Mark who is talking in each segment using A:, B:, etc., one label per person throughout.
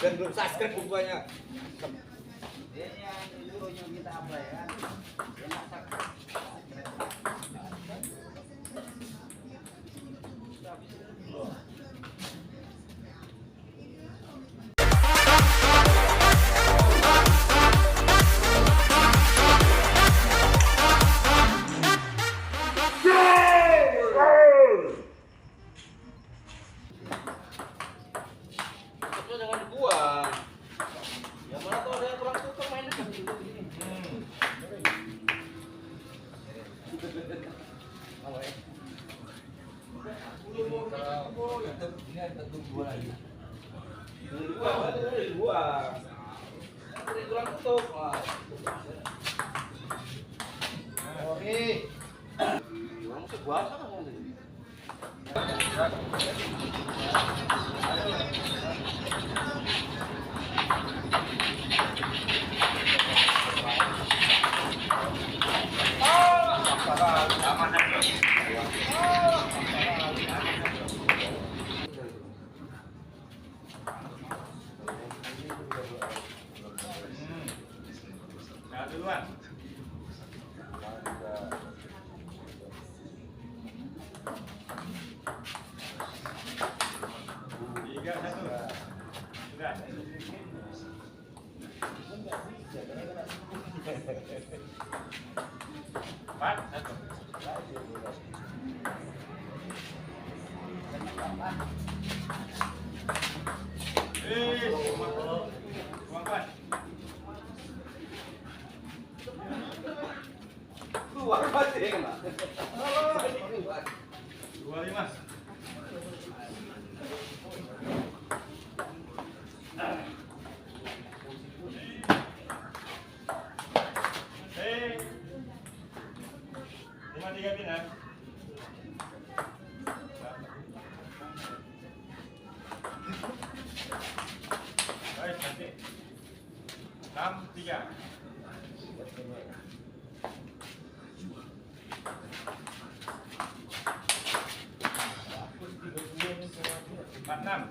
A: Dan belum subscribe bukunya.
B: Dia yang dulunya kita apa ya? Dia nggak subscribe.
A: Jangan dibuang. Ya mana tuh ada yang kurang suka main di sini. Ini ada dua lagi. Dua. Ini kurang tutup. Oke. Kurang sebuah sama tadi.
C: Duluan. Tiga satu. Sudah. Empat satu. Empat.
A: Keluar masih kena.
C: 25. Lima tiga pindah. Baik, nanti 6-3. Enam.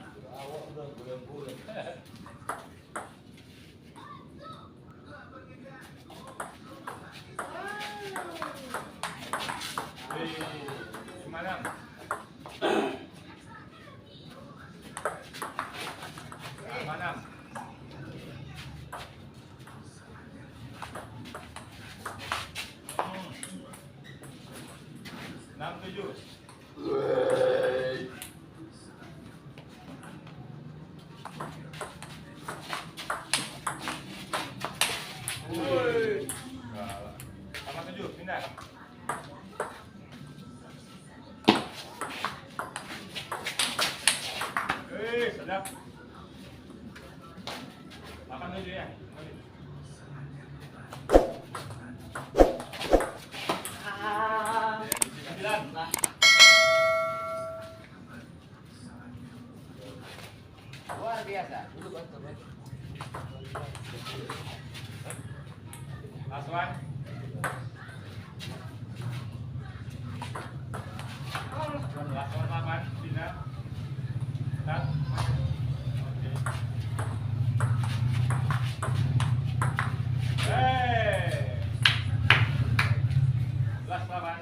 C: Enam. Enam tujuh. Sama 7, pindah. Sedap. 8 7 ya. 9.
B: Luar biasa. Dulu kan coba.
C: Last one. Last one 8, pindah. Start. Hey. Last 8.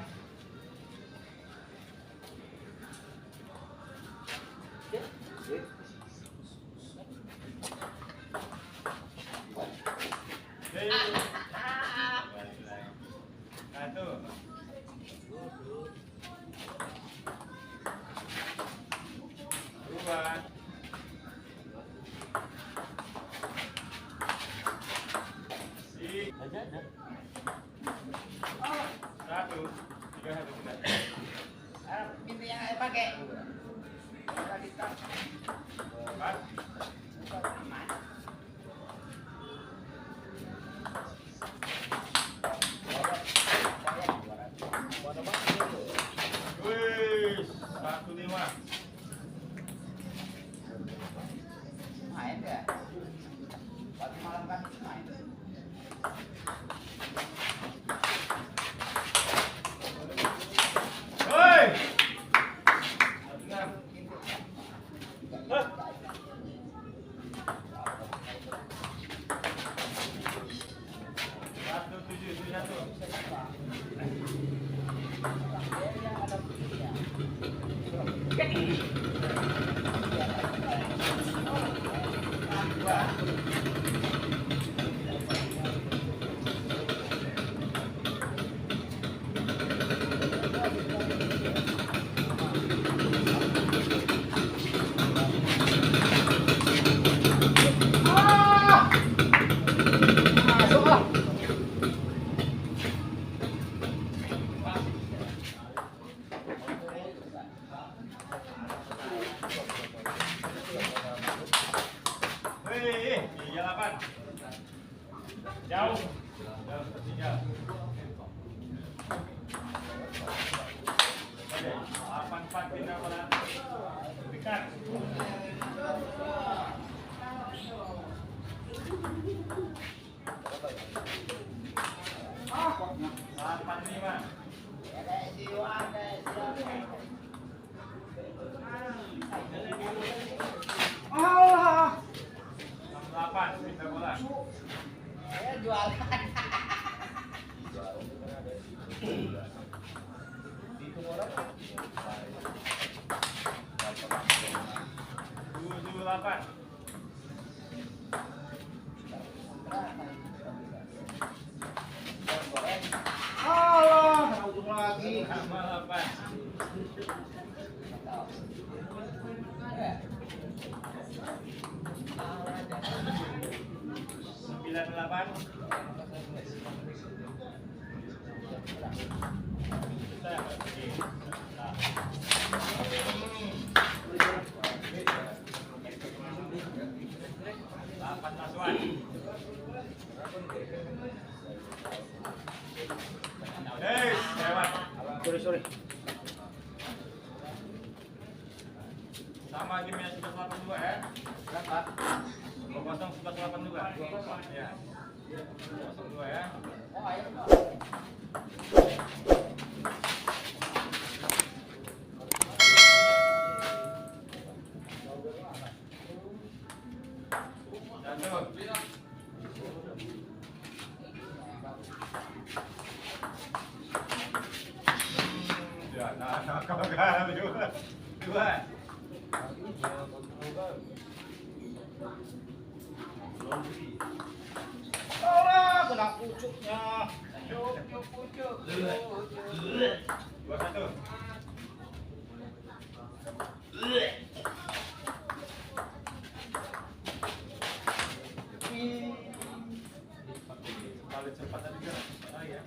C: Satu. Dua.
B: Ada.
C: Satu. 3 1 sudah.
B: Pintu yang saya pakai.
C: 4. Wih, 1-5.
B: Main ya. Waktu malam kan main.
C: Hoi. Oke, 84 pindah bola. Dekat.
B: Ah, kok nggak?
C: 85.
B: Ada SEO, ada SEO. Allah.
C: 68 pindah bola.
B: Saya jualan.
C: 78.
B: Allah, kena ujung lagi.
C: 68. 98. Saya pergi. Lapan Aswan. Lewat.
A: Sorry.
C: Sama gamenya 182 ya.
B: Berapa?
C: 20 182. Ya. 02 ya.
B: Oh, ayo.
C: Dua.
B: Allah, kena pucuknya.
C: Pucuk. 21. Kalau cepat tadi kan, ya.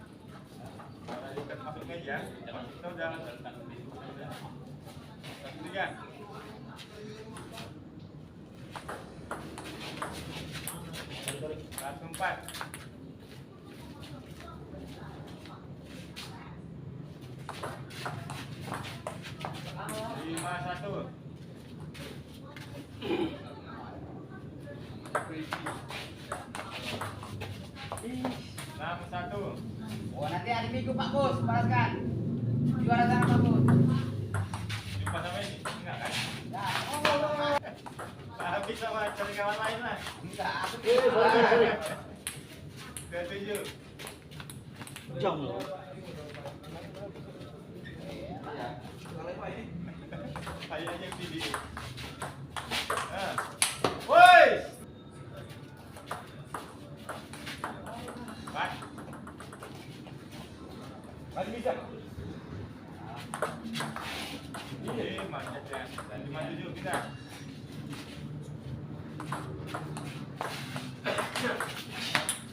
C: Kalau ikan masuk meja, kita udah 1-3. 104. 51. 61.
B: Oh, nanti hari Minggu Pak Bos, balaskan. Juara sana Pak Bos.
C: Jumpa sama ini? Enggak kan?
B: Nah, oh,
C: Habis sama cari kawan lain lah.
B: enggak, aku
A: Sorry.
C: 27.
A: Jam.
C: Ayo aja video. Woi. Pak.
A: Masih bisa.
C: Ini mantap ya. Dan 57 kita.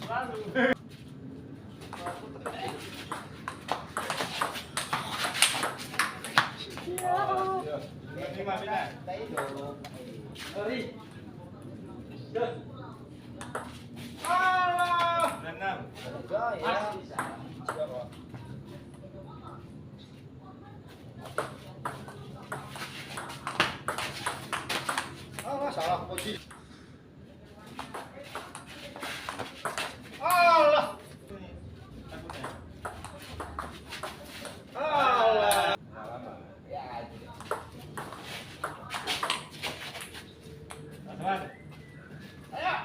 C: Lalu. Lima pindah.
B: Tadi dulu.
A: Sorry.
C: Allah. 6.
B: Ya.
A: Ah, salah posisi. Allah. Allah.
B: Ya.
C: Aswan.
B: Ayo.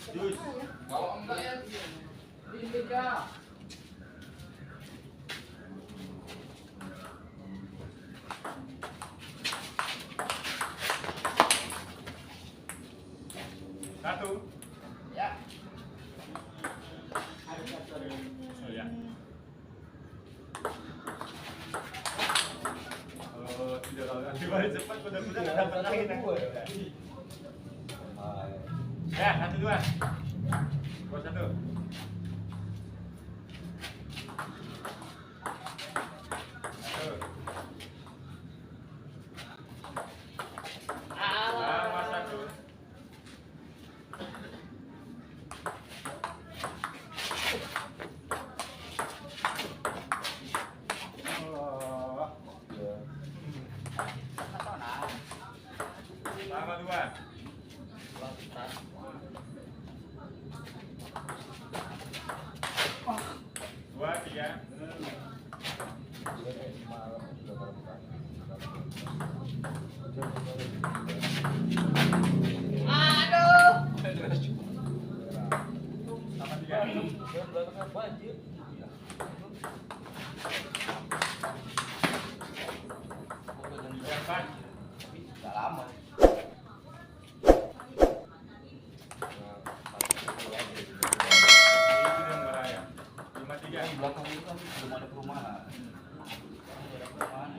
C: Jus.
B: Kalau enggak ya di meja.
C: Satu.
B: Ya.
C: Oh ya. Oh, tidak tahu. Nanti balik cepat kuda-kuda nggak dapat angin aku. Ya, 1-2. 2-1. Sama 1. Sama 2. 2, 3. Sama 3. 4.
B: Udah lama.
C: Itu yang bahaya. 5, 3.
B: Di belakang itu kan belum ada perumahan. Belum ada perumahan.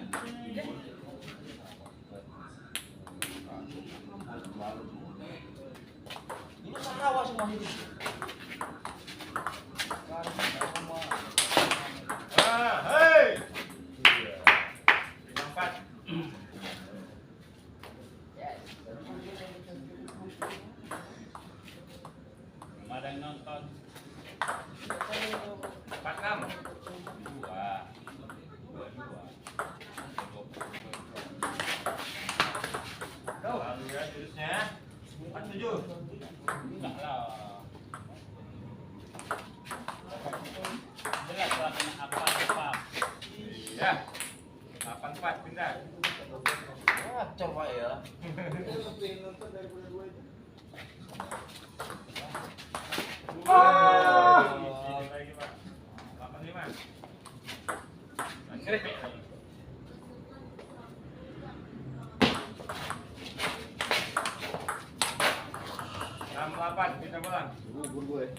B: Ini sarawa semua ini. Sekarang semua.
C: Hei. 5, 4.
A: Ada yang nonton.
C: 4, 6.
A: 2.
C: Lalu ya jurusnya 4, 7.
A: Enggak lah. Jelas lah kena apa-apa.
C: Iya. 8, 4 pindah.
B: Coba ya.
C: Lagi Pak. 8, 5. Krepek lagi. 6, 8 kita pulang.
B: Bubur gue.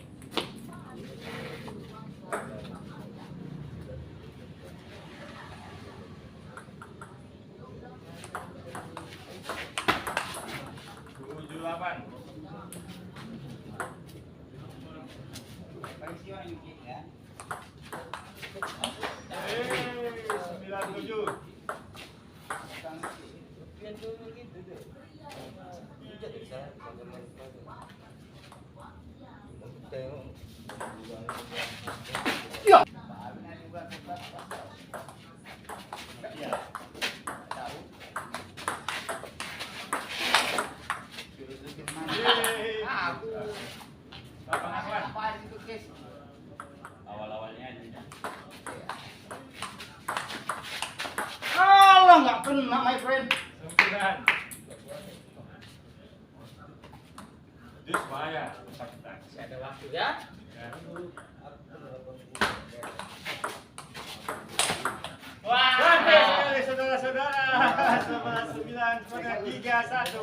C: Tujuh, 8.
B: Peristiwa yang bikin ya.
C: 9, 7.
B: Lihat dulu gitu deh. Jadi saya ya.
A: Awal-awalnya aja.
B: Kalau nggak kena, my friend.
C: 9. Jus bahaya.
A: Masih ada waktu ya. Wah.
C: Oke, saudara-saudara. Sama 9 pada 3, 1.